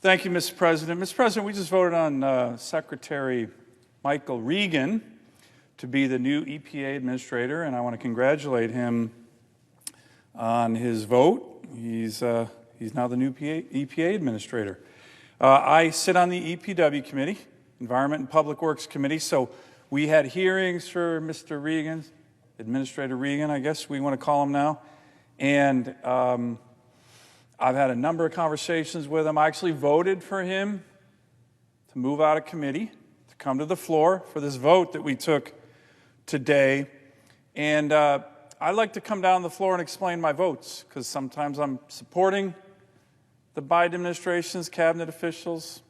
Thank you, Mr. President. Mr. President, we just voted on Secretary Michael Regan to be the new EPA administrator, and I want to congratulate him on his vote. He's now the new EPA administrator. I sit on the EPW committee, Environment and Public Works Committee, so we had hearings for Mr. Regan, Administrator Regan, I guess we want to call him now, and I've had a number of conversations with him. I actually voted for him to move out of committee, to come to the floor for this vote that we took today. And I'd like to come down the floor and explain my votes, because sometimes I'm supporting the Biden administration's cabinet officials.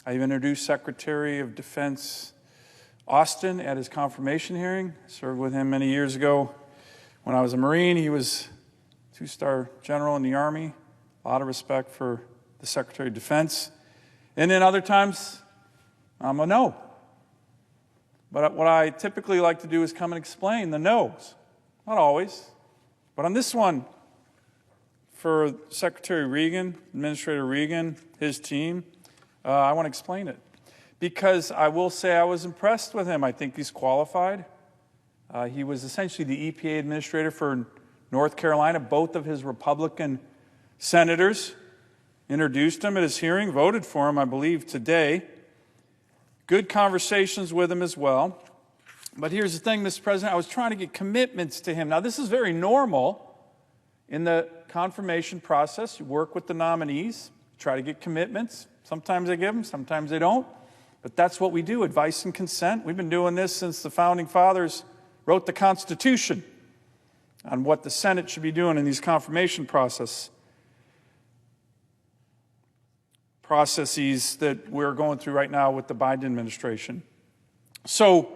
I've introduced Secretary of Defense Austin at his confirmation hearing. I served with him many years ago when I was a Marine. He was a two-star general in the Army. A lot of respect for the Secretary of Defense. And then other times, I'm a no. But what I typically like to do is come and explain the no's. Not always. But on this one, for Secretary Regan, Administrator Regan, his team, I want to explain it. Because I will say I was impressed with him. I think he's qualified. He was essentially the EPA administrator for North Carolina. Both of his Republican senators introduced him at his hearing, voted for him, I believe, today. Good conversations with him as well. But here's the thing, Mr. President, I was trying to get commitments to him. Now, this is very normal in the confirmation process. You work with the nominees, try to get commitments. Sometimes they give them, sometimes they don't. But that's what we do, advice and consent. We've been doing this since the Founding Fathers wrote the Constitution on what the Senate should be doing in these confirmation processes that we're going through right now with the Biden administration. So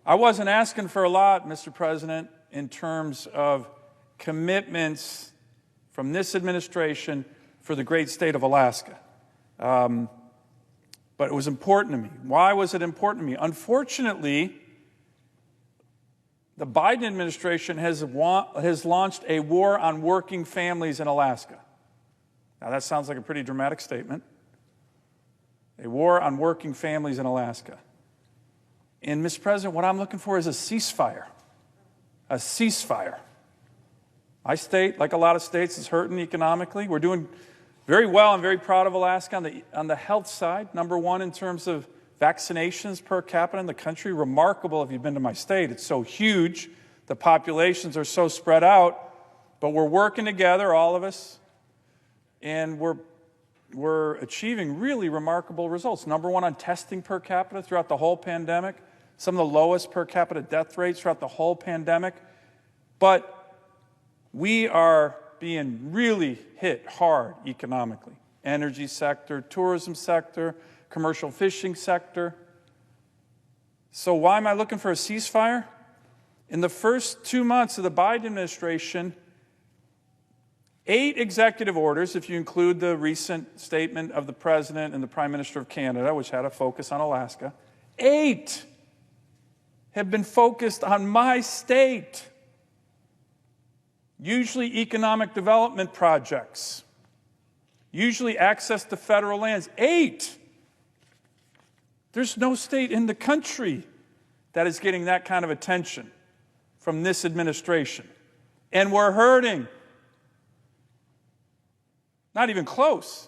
I wasn't asking for a lot, Mr. President, in terms of commitments from this administration for the great state of Alaska. But it was important to me. Why was it important to me? Unfortunately, the Biden administration has launched a war on working families in Alaska. Now, that sounds like a pretty dramatic statement. A war on working families in Alaska. And, Mr. President, what I'm looking for is a ceasefire. A ceasefire. My state, like a lot of states, is hurting economically. We're doing very well. I'm very proud of Alaska on the health side. Number one in terms of vaccinations per capita in the country. Remarkable if you've been to my state. It's so huge. The populations are so spread out. But we're working together, all of us, and we're achieving really remarkable results. Number one on testing per capita throughout the whole pandemic. Some of the lowest per capita death rates throughout the whole pandemic. But we are being really hit hard economically. Energy sector, tourism sector, commercial fishing sector. So why am I looking for a ceasefire? In the first 2 months of the Biden administration, 8 executive orders, if you include the recent statement of the President and the Prime Minister of Canada, which had a focus on Alaska, 8 have been focused on my state. Usually economic development projects. Usually access to federal lands. 8! There's no state in the country that is getting that kind of attention from this administration. And we're hurting. Not even close.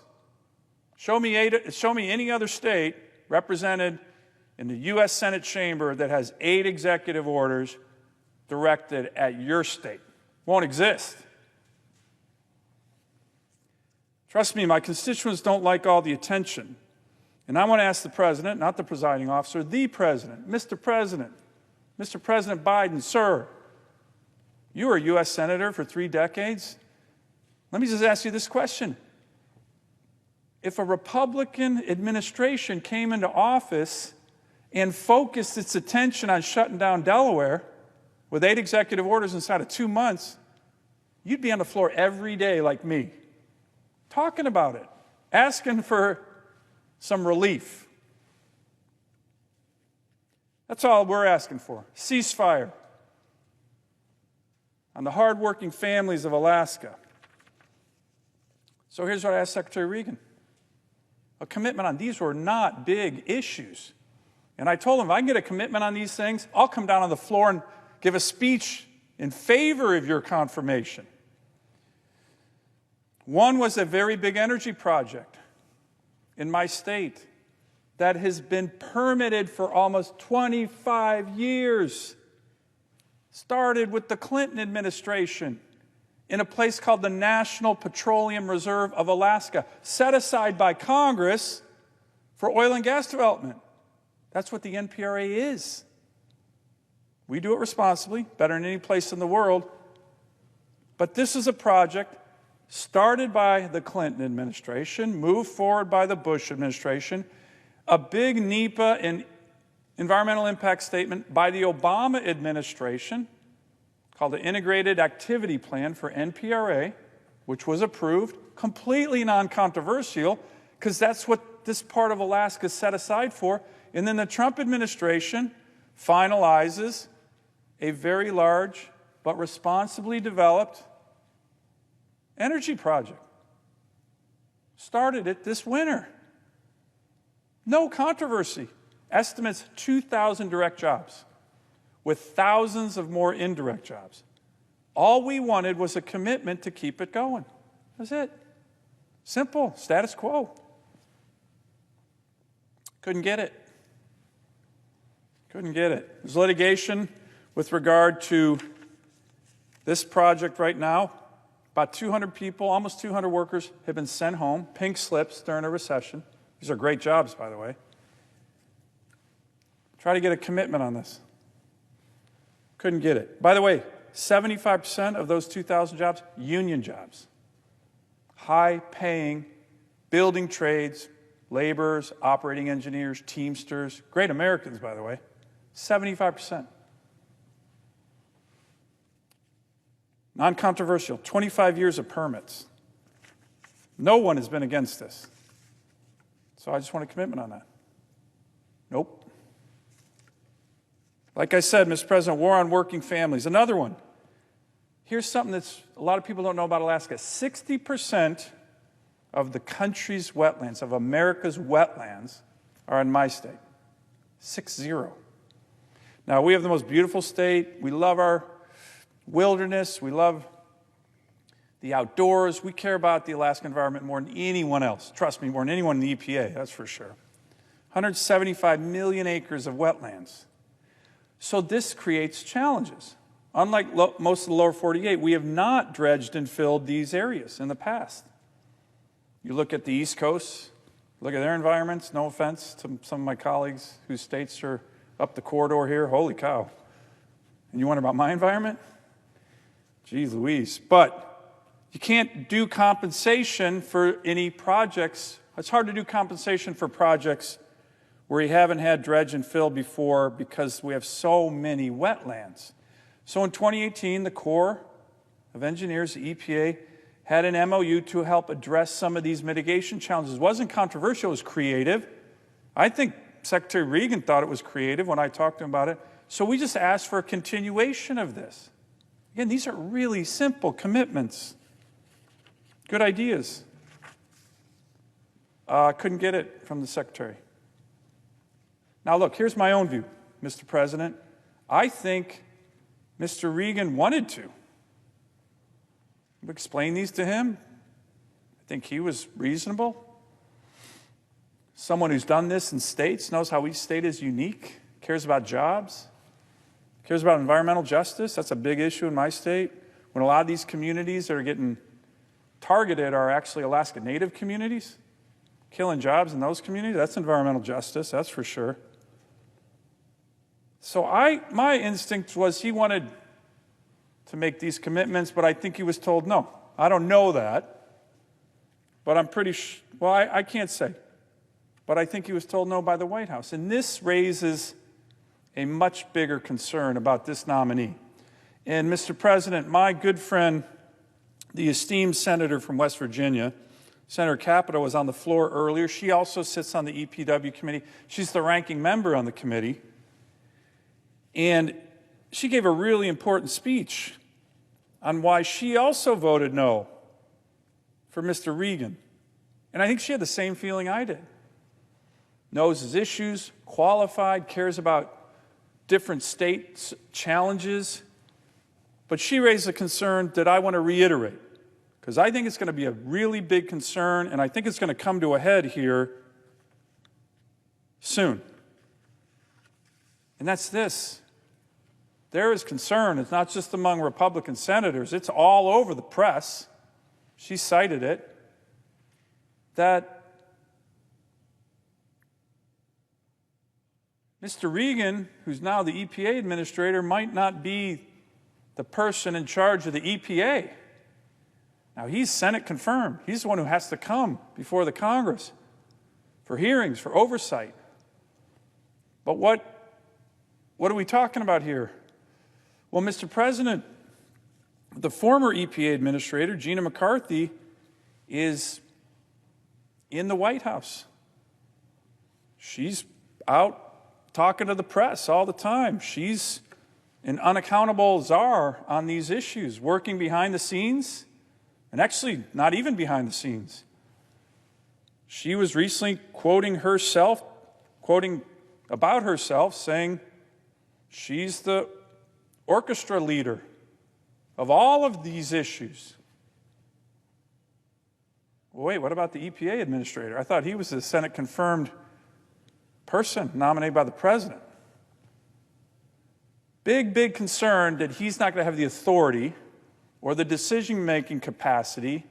Show me any other state represented in the U.S. Senate chamber that has 8 executive orders directed at your state. Won't exist. Trust me, my constituents don't like all the attention. And I want to ask the President, not the presiding officer, the President, Mr. President Biden, sir, you were a U.S. Senator for 3 decades. Let me just ask you this question. If a Republican administration came into office and focused its attention on shutting down Delaware with 8 executive orders inside of 2 months, you'd be on the floor every day like me, talking about it, asking for some relief. That's all we're asking for. Ceasefire on the hardworking families of Alaska. So here's what I asked Secretary Regan. a commitment on these were not big issues. And I told him, if I can get a commitment on these things, I'll come down on the floor and give a speech in favor of your confirmation. One was a very big energy project in my state that has been permitted for almost 25 years. Started with the Clinton administration in a place called the National Petroleum Reserve of Alaska, set aside by Congress for oil and gas development. That's what the NPRA is. We do it responsibly, better than any place in the world. But this is a project started by the Clinton administration, moved forward by the Bush administration, a big NEPA and environmental impact statement by the Obama administration called the Integrated Activity Plan for NPRA, which was approved, completely non-controversial, because that's what this part of Alaska is set aside for. And then the Trump administration finalizes a very large but responsibly developed energy project. Started it this winter. No controversy. Estimates 2,000 direct jobs with thousands of more indirect jobs. All we wanted was a commitment to keep it going. That's it. Simple, status quo. Couldn't get it. Couldn't get it. There's litigation with regard to this project right now. About 200 people, almost 200 workers have been sent home, pink slips during a recession. These are great jobs, by the way. Try to get a commitment on this. Couldn't get it. By the way, 75% of those 2,000 jobs, union jobs. High-paying building trades, laborers, operating engineers, teamsters, great Americans, by the way. 75%. Non-controversial, 25 years of permits. No one has been against this. So I just want a commitment on that. Nope. Like I said, Mr. President, war on working families. Another one. Here's something that's a lot of people don't know about Alaska. 60% of the country's wetlands, of America's wetlands, are in my state. 6-0. Now, we have the most beautiful state. We love our wilderness. We love the outdoors. We care about the Alaska environment more than anyone else. Trust me, more than anyone in the EPA, that's for sure. 175 million acres of wetlands. So this creates challenges. Unlike most of the lower 48, we have not dredged and filled these areas in the past. You look at the East Coast, look at their environments, no offense to some of my colleagues whose states are up the corridor here, holy cow. And you wonder about my environment? Geez Louise. But you can't do compensation for any projects. It's hard to do compensation for projects where you haven't had dredge and fill before because we have so many wetlands. So in 2018, the Corps of Engineers, the EPA, had an MOU to help address some of these mitigation challenges. It wasn't controversial, it was creative. I think Secretary Regan thought it was creative when I talked to him about it. So we just asked for a continuation of this. Again, these are really simple commitments. Good ideas. Couldn't get it from the Secretary. Now look, here's my own view, Mr. President. I think Mr. Regan wanted to. Explain these to him. I think he was reasonable. Someone who's done this in states, knows how each state is unique, cares about jobs, cares about environmental justice. That's a big issue in my state. When a lot of these communities that are getting targeted are actually Alaska Native communities, killing jobs in those communities, that's environmental justice, that's for sure. So my instinct was he wanted to make these commitments, but I think he was told no. I don't know that, but I'm pretty sure, well, I can't say. But I think he was told no by the White House. And this raises a much bigger concern about this nominee. And Mr. President, my good friend, the esteemed senator from West Virginia, Senator Capito, was on the floor earlier. She also sits on the EPW committee. She's the ranking member on the committee. And she gave a really important speech on why she also voted no for Mr. Regan. And I think she had the same feeling I did. Knows his issues, qualified, cares about different state challenges. But she raised a concern that I want to reiterate, because I think it's going to be a really big concern, and I think it's going to come to a head here soon. And that's this. There is concern. It's not just among Republican senators. It's all over the press. She cited it. That Mr. Regan, who's now the EPA administrator, might not be the person in charge of the EPA. Now, he's Senate confirmed. He's the one who has to come before the Congress for hearings, for oversight. But what are we talking about here? Well, Mr. President, the former EPA administrator, Gina McCarthy, is in the White House. She's out talking to the press all the time. She's an unaccountable czar on these issues, working behind the scenes, and actually not even behind the scenes. She was recently quoting about herself, saying she's the orchestra leader of all of these issues. Well, wait, what about the EPA administrator? I thought he was the Senate-confirmed person nominated by the president. Big concern that he's not going to have the authority or the decision-making capacity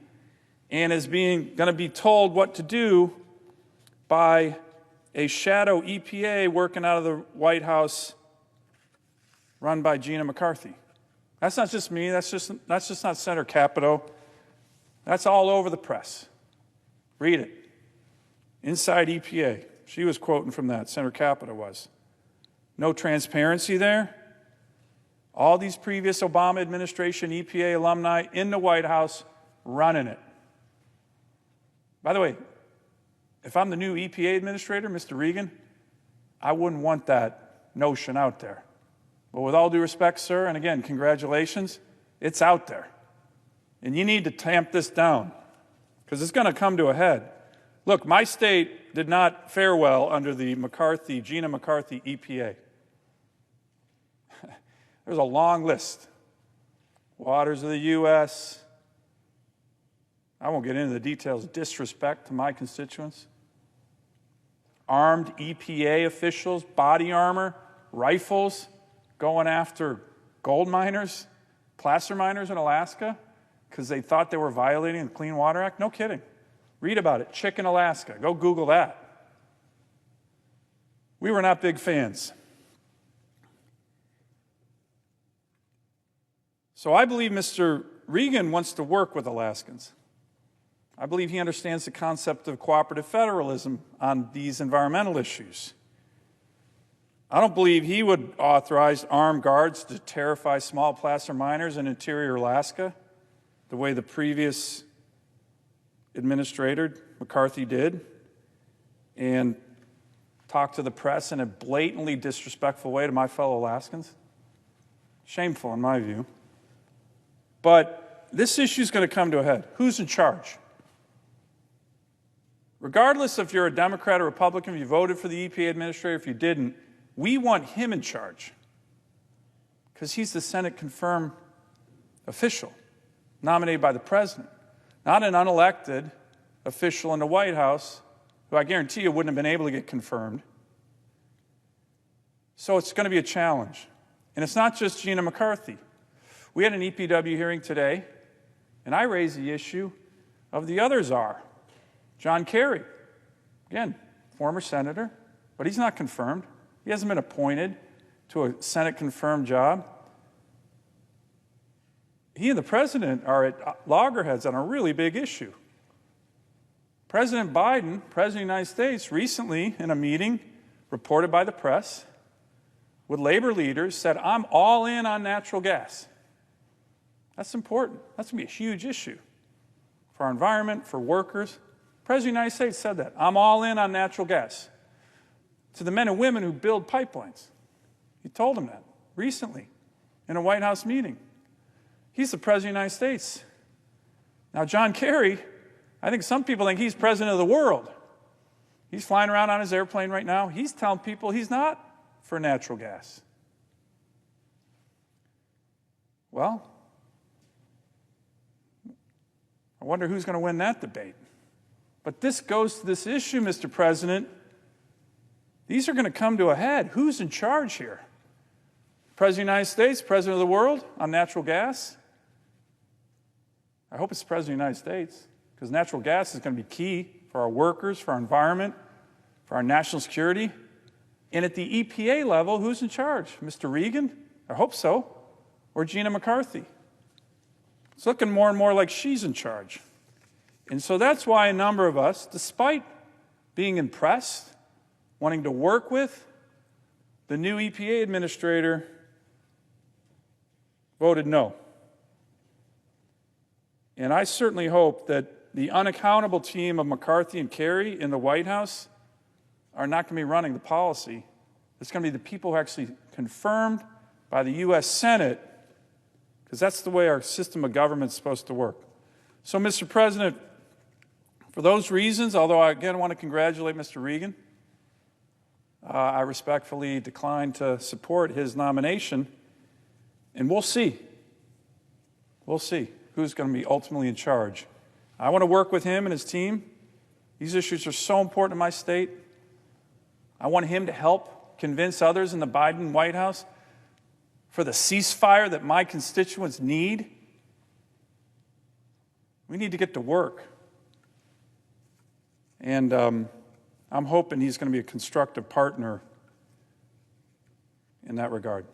and is going to be told what to do by a shadow EPA working out of the White House run by Gina McCarthy. That's not just me. That's just not Senator Capito. That's all over the press. Read it. Inside EPA. She was quoting from that. Senator Capito was. No transparency there. All these previous Obama administration EPA alumni in the White House running it. By the way, if I'm the new EPA administrator, Mr. Regan, I wouldn't want that notion out there. But with all due respect, sir, and again, congratulations, it's out there. And you need to tamp this down, because it's going to come to a head. Look, my state did not fare well under the Gina McCarthy EPA. There's a long list. Waters of the U.S. I won't get into the details. Disrespect to my constituents. Armed EPA officials, body armor, rifles, going after gold miners, placer miners in Alaska because they thought they were violating the Clean Water Act. No kidding. Read about it. Chicken, Alaska. Go Google that. We were not big fans. So I believe Mr. Regan wants to work with Alaskans. I believe he understands the concept of cooperative federalism on these environmental issues. I don't believe he would authorize armed guards to terrify small placer miners in interior Alaska the way the previous administrator, McCarthy, did, and talk to the press in a blatantly disrespectful way to my fellow Alaskans. Shameful in my view. But this issue is going to come to a head. Who's in charge? Regardless if you're a Democrat or Republican, if you voted for the EPA administrator, if you didn't, we want him in charge because he's the Senate-confirmed official nominated by the president, not an unelected official in the White House who I guarantee you wouldn't have been able to get confirmed. So it's going to be a challenge. And it's not just Gina McCarthy. We had an EPW hearing today, and I raised the issue of the other czar, John Kerry. Again, former senator, but he's not confirmed. He hasn't been appointed to a Senate-confirmed job. He and the president are at loggerheads on a really big issue. President Biden, President of the United States, recently in a meeting reported by the press with labor leaders said, I'm all in on natural gas. That's important. That's going to be a huge issue for our environment, for workers. The President of the United States said that. I'm all in on natural gas. To the men and women who build pipelines. He told them that recently in a White House meeting. He's the President of the United States. Now, John Kerry I think some people think he's president of the world. He's flying around on his airplane right now. He's telling people he's not for natural gas. Well, I wonder who's going to win that debate. But this goes to this issue, Mr. President. These are going to come to a head. Who's in charge here? President of the United States, President of the world on natural gas? I hope it's the President of the United States, because natural gas is going to be key for our workers, for our environment, for our national security. And at the EPA level, who's in charge? Mr. Regan? I hope so. Or Gina McCarthy? It's looking more and more like she's in charge. And so that's why a number of us, despite being impressed, wanting to work with the new EPA administrator, voted no. And I certainly hope that the unaccountable team of McCarthy and Kerry in the White House are not going to be running the policy. It's going to be the people who are actually confirmed by the U.S. Senate, because that's the way our system of government is supposed to work. So, Mr. President, for those reasons, although I again want to congratulate Mr. Regan, I respectfully decline to support his nomination, and we'll see. We'll see who's going to be ultimately in charge. I want to work with him and his team. These issues are so important in my state. I want him to help convince others in the Biden White House for the ceasefire that my constituents need. We need to get to work. And I'm hoping he's going to be a constructive partner in that regard.